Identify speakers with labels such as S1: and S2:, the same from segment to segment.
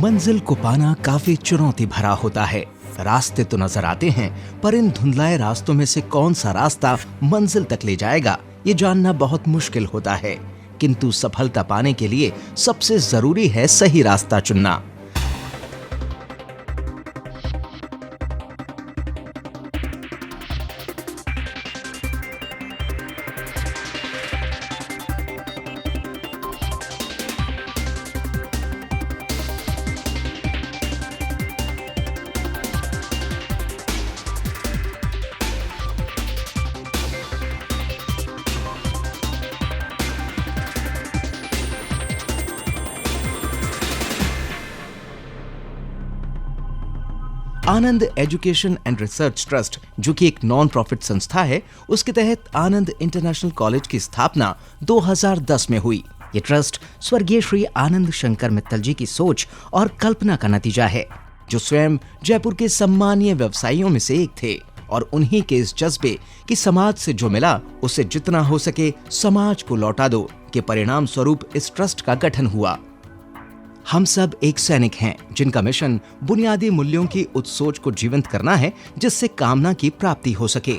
S1: मंजिल को पाना काफी चुनौती भरा होता है। रास्ते तो नजर आते हैं, पर इन धुंधलाए रास्तों में से कौन सा रास्ता मंजिल तक ले जाएगा, ये जानना बहुत मुश्किल होता है। किंतु सफलता पाने के लिए सबसे जरूरी है सही रास्ता चुनना। आनंद एजुकेशन एंड रिसर्च ट्रस्ट, जो कि एक नॉन प्रॉफिट संस्था है, उसके तहत आनंद इंटरनेशनल कॉलेज की स्थापना 2010 में हुई। ये ट्रस्ट स्वर्गीय श्री आनंद शंकर मित्तल जी की सोच और कल्पना का नतीजा है, जो स्वयं जयपुर के सम्मानीय व्यवसायियों में से एक थे और उन्हीं के इस जज्बे कि समाज से जो मिला उसे जितना हो सके समाज को लौटा दो के परिणाम स्वरूप इस ट्रस्ट का गठन हुआ। हम सब एक सैनिक हैं जिनका मिशन बुनियादी मूल्यों की उस सोच को जीवंत करना है जिससे कामना की प्राप्ति हो सके।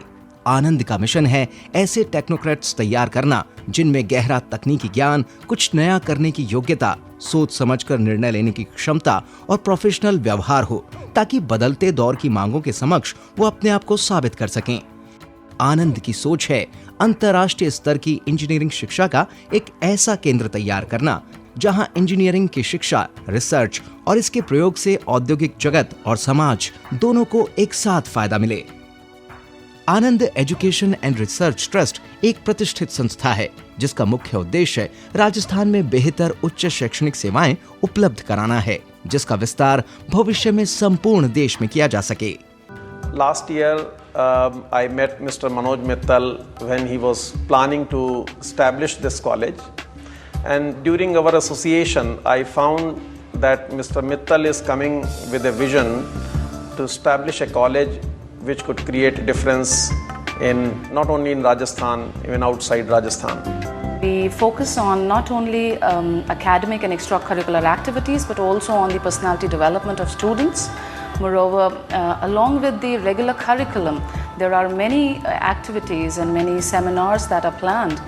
S1: आनंद का मिशन है ऐसे टेक्नोक्रेट्स तैयार करना जिनमें गहरा तकनीकी ज्ञान, कुछ नया करने की योग्यता, सोच समझकर निर्णय लेने की क्षमता और प्रोफेशनल व्यवहार हो, ताकि बदलते दौर की मांगों के समक्ष वो अपने आप को साबित कर सकें। आनंद की सोच है अंतर्राष्ट्रीय स्तर की इंजीनियरिंग शिक्षा का एक ऐसा केंद्र तैयार करना जहां इंजीनियरिंग की शिक्षा, रिसर्च और इसके प्रयोग से औद्योगिक जगत और समाज दोनों को एक साथ फायदा मिले। आनंद एजुकेशन एंड रिसर्च ट्रस्ट एक प्रतिष्ठित संस्था है जिसका मुख्य उद्देश्य राजस्थान में बेहतर उच्च शैक्षणिक सेवाएं उपलब्ध कराना है, जिसका विस्तार भविष्य में संपूर्ण देश में किया जा सके।
S2: Last year, I met Mr. Manoj Mittal when he was planning to establish this college. And during our association, I found that Mr. Mittal is coming with a vision to establish a college which could create a difference in not only in Rajasthan, even outside Rajasthan.
S3: We focus on not only academic and extracurricular activities, but also on the personality development of students. Moreover, along with the regular curriculum, there are many activities and many seminars that are planned,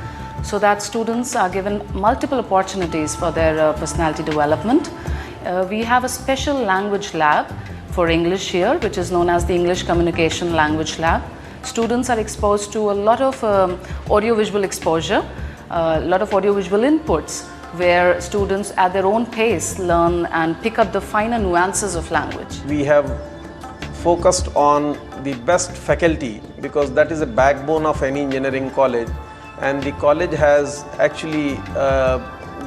S3: so that students are given multiple opportunities for their personality development. We have a special language lab for English here, which is known as the English Communication Language Lab. Students are exposed to a lot of audiovisual exposure, a lot of audiovisual inputs, where students at their own pace learn and pick up the finer nuances of language.
S2: We have focused on the best faculty because that is the backbone of any engineering college. And the college has actually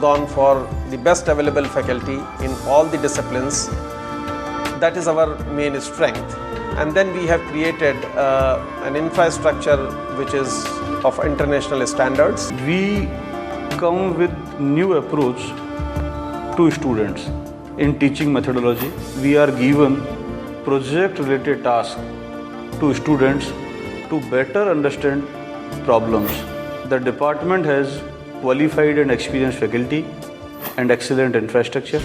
S2: gone for the best available faculty in all the disciplines. That is our main strength. And then we have created an infrastructure which is of international standards.
S4: We come with new approach to students in teaching methodology. We are given project related tasks to students to better understand problems. The department has qualified and experienced faculty and excellent infrastructure.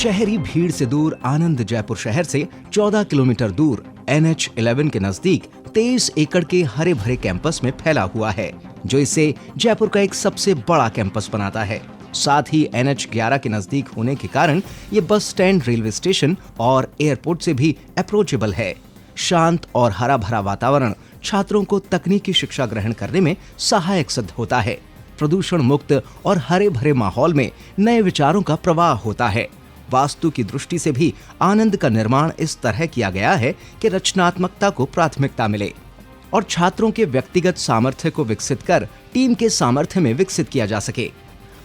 S1: शहरी भीड़ से दूर आनंद जयपुर शहर से 14 kilometre दूर NH11 के नजदीक 23 एकड़ के हरे भरे कैंपस में फैला हुआ है, जो इसे जयपुर का एक सबसे बड़ा कैंपस बनाता है। साथ ही NH11 के नजदीक होने के कारण ये बस स्टैंड, रेलवे स्टेशन और एयरपोर्ट से भी अप्रोचेबल है। शांत और हरा भरा वातावरण छात्रों को तकनीकी शिक्षा ग्रहण करने में सहायक सिद्ध होता है। प्रदूषण मुक्त और हरे भरे माहौल में नए विचारों का प्रवाह होता है। वास्तु की दृष्टि से भी आनंद का निर्माण इस तरह किया गया है कि रचनात्मकता को प्राथमिकता मिले और छात्रों के व्यक्तिगत सामर्थ्य को विकसित कर टीम के सामर्थ्य में विकसित किया जा सके।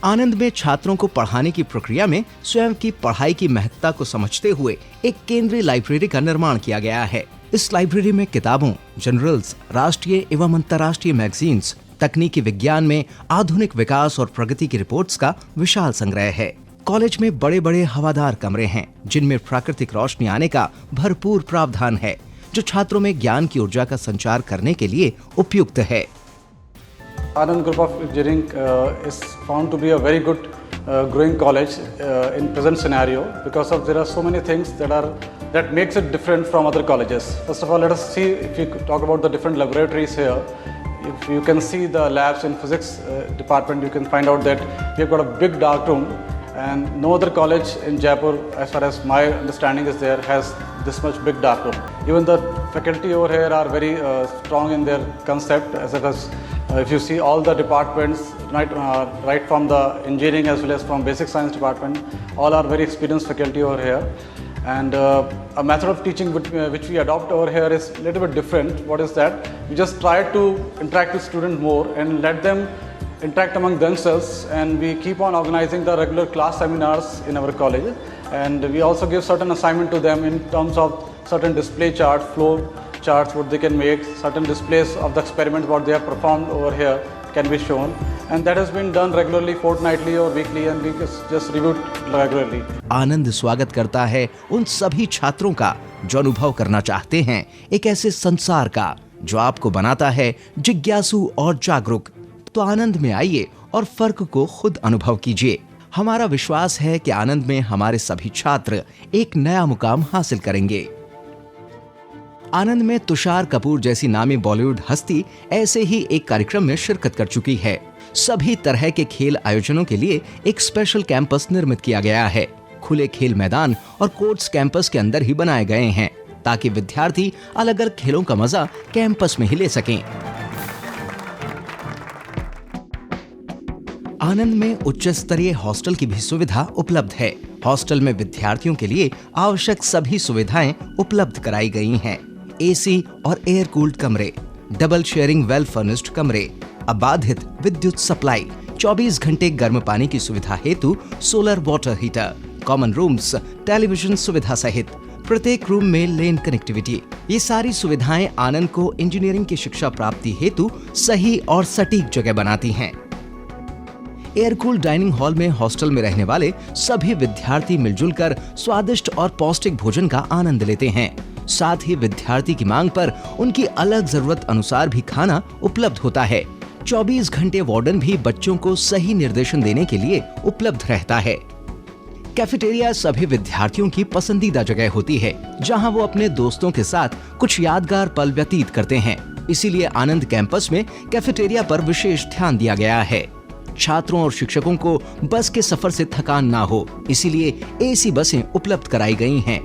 S1: आनंद में छात्रों को पढ़ाने की प्रक्रिया में स्वयं की पढ़ाई की महत्ता को समझते हुए एक केंद्रीय लाइब्रेरी का निर्माण किया गया है। इस लाइब्रेरी में किताबों, जर्नल्स, राष्ट्रीय एवं अंतर्राष्ट्रीय मैगजीन्स, तकनीकी विज्ञान में आधुनिक विकास और प्रगति की रिपोर्ट्स का विशाल संग्रह है। कॉलेज में बड़े बड़े हवादार कमरे हैं जिनमें प्राकृतिक रोशनी आने का भरपूर प्रावधान है, जो छात्रों में ज्ञान की ऊर्जा का संचार करने के लिए उपयुक्त है।
S5: Anand Group of Engineering is found to be a very good
S4: growing college in present scenario because of there are so many things that makes it different from other colleges. First of all, let us see if you talk about the different laboratories here. If you can see the labs in physics department, you can find out that we have got a big dark room, and no other college in Jaipur, as far as my understanding is there, has this much big dark room. Even the faculty over here are very strong in their concept, as it is. If you see all the departments, right from the engineering as well as from basic science department, all are very experienced faculty over here. And a method of teaching which we adopt over here is a little bit different. What is that? We just try to interact with students more and let them interact among themselves, and we keep on organizing the regular class seminars in our college, and we also give certain assignment to them in terms of certain display charts, flow charts what they can make, certain displays of the experiments what they have performed over here can be shown, and that has been done regularly, fortnightly or weekly, and we just review it regularly.
S1: आनंद स्वागत करता है उन सभी छात्रों का जो अनुभव करना चाहते हैं एक ऐसे संसार का जो आपको बनाता है जिज्ञासु और जागरूक। तो आनंद में आइए और फर्क को खुद अनुभव कीजिए। हमारा विश्वास है कि आनंद में हमारे सभी छात्र एक नया मुकाम हासिल करेंगे। आनंद में तुषार कपूर जैसी नामी बॉलीवुड हस्ती ऐसे ही एक कार्यक्रम में शिरकत कर चुकी है। सभी तरह के खेल आयोजनों के लिए एक स्पेशल कैंपस निर्मित किया गया है। खुले खेल मैदान और कोर्ट्स कैंपस के अंदर ही बनाए गए हैं ताकि विद्यार्थी अलग अलग खेलों का मजा कैंपस में ही ले सकें। आनंद में उच्च स्तरीय हॉस्टल की भी सुविधा उपलब्ध है। हॉस्टल में विद्यार्थियों के लिए आवश्यक सभी सुविधाएं उपलब्ध कराई गई हैं। एसी और एयर कूल्ड कमरे, डबल शेयरिंग वेल फर्निश्ड कमरे, अबाधित विद्युत सप्लाई, 24 घंटे गर्म पानी की सुविधा हेतु solar water heater, common rooms, television सुविधा सहित प्रत्येक रूम में लेन कनेक्टिविटी। ये सारी सुविधाएं आनंद को इंजीनियरिंग की शिक्षा प्राप्ति हेतु सही और सटीक जगह बनाती हैं। एयर कूल डाइनिंग हॉल में हॉस्टल में रहने वाले सभी विद्यार्थी मिलजुल कर स्वादिष्ट और पौष्टिक भोजन का आनंद लेते हैं। साथ ही विद्यार्थी की मांग पर उनकी अलग जरूरत अनुसार भी खाना उपलब्ध होता है। 24 घंटे वार्डन भी बच्चों को सही निर्देशन देने के लिए उपलब्ध रहता है। कैफेटेरिया सभी विद्यार्थियों की पसंदीदा जगह होती है जहां वो अपने दोस्तों के साथ कुछ यादगार पल व्यतीत करते हैं। इसीलिए आनंद कैंपस में कैफेटेरिया पर विशेष ध्यान दिया गया है। छात्रों और शिक्षकों को बस के सफर से थकान ना हो, इसीलिए एसी बसें उपलब्ध कराई गई हैं।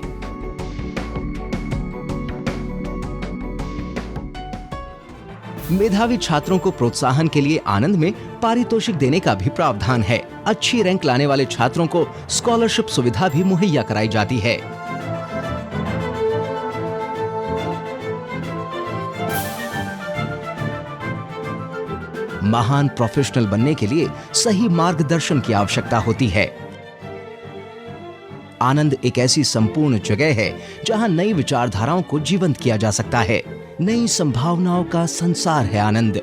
S1: मेधावी छात्रों को प्रोत्साहन के लिए आनंद में पारितोषिक देने का भी प्रावधान है। अच्छी रैंक लाने वाले छात्रों को स्कॉलरशिप सुविधा भी मुहैया कराई जाती है। महान प्रोफेशनल बनने के लिए सही मार्गदर्शन की आवश्यकता होती है। आनंद एक ऐसी संपूर्ण जगह है जहां नई विचारधाराओं को जीवंत किया जा सकता है। नई संभावनाओं का संसार है आनंद।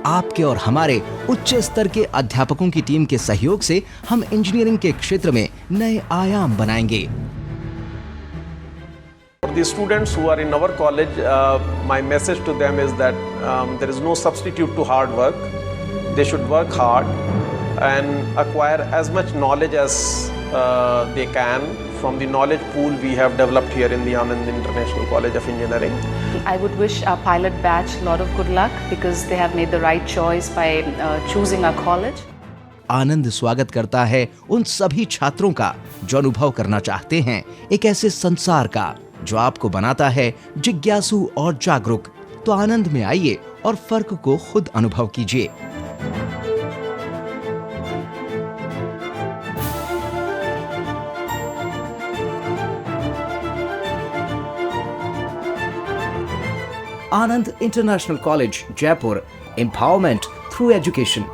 S1: आपके और हमारे उच्च स्तर के अध्यापकों की टीम के सहयोग से हम इंजीनियरिंग के क्षेत्र में नए आयाम बनाएंगे।
S2: For the students who are in our college, my message to them is that there is no substitute to hard work. They should work hard and acquire as much knowledge as they can from the knowledge pool we have developed here in the Anand International College of Engineering.
S3: I would wish our pilot batch a lot of good luck because they have made the right choice by choosing our college.
S1: आनंद स्वागत करता है उन सभी छात्रों का जो अनुभव करना चाहते हैं एक ऐसे संसार का जो आपको बनाता है जिज्ञासु और जागरूक। तो आनंद में आइए और फर्क को खुद अनुभव कीजिए। Anand International College, Jaipur. Empowerment through education.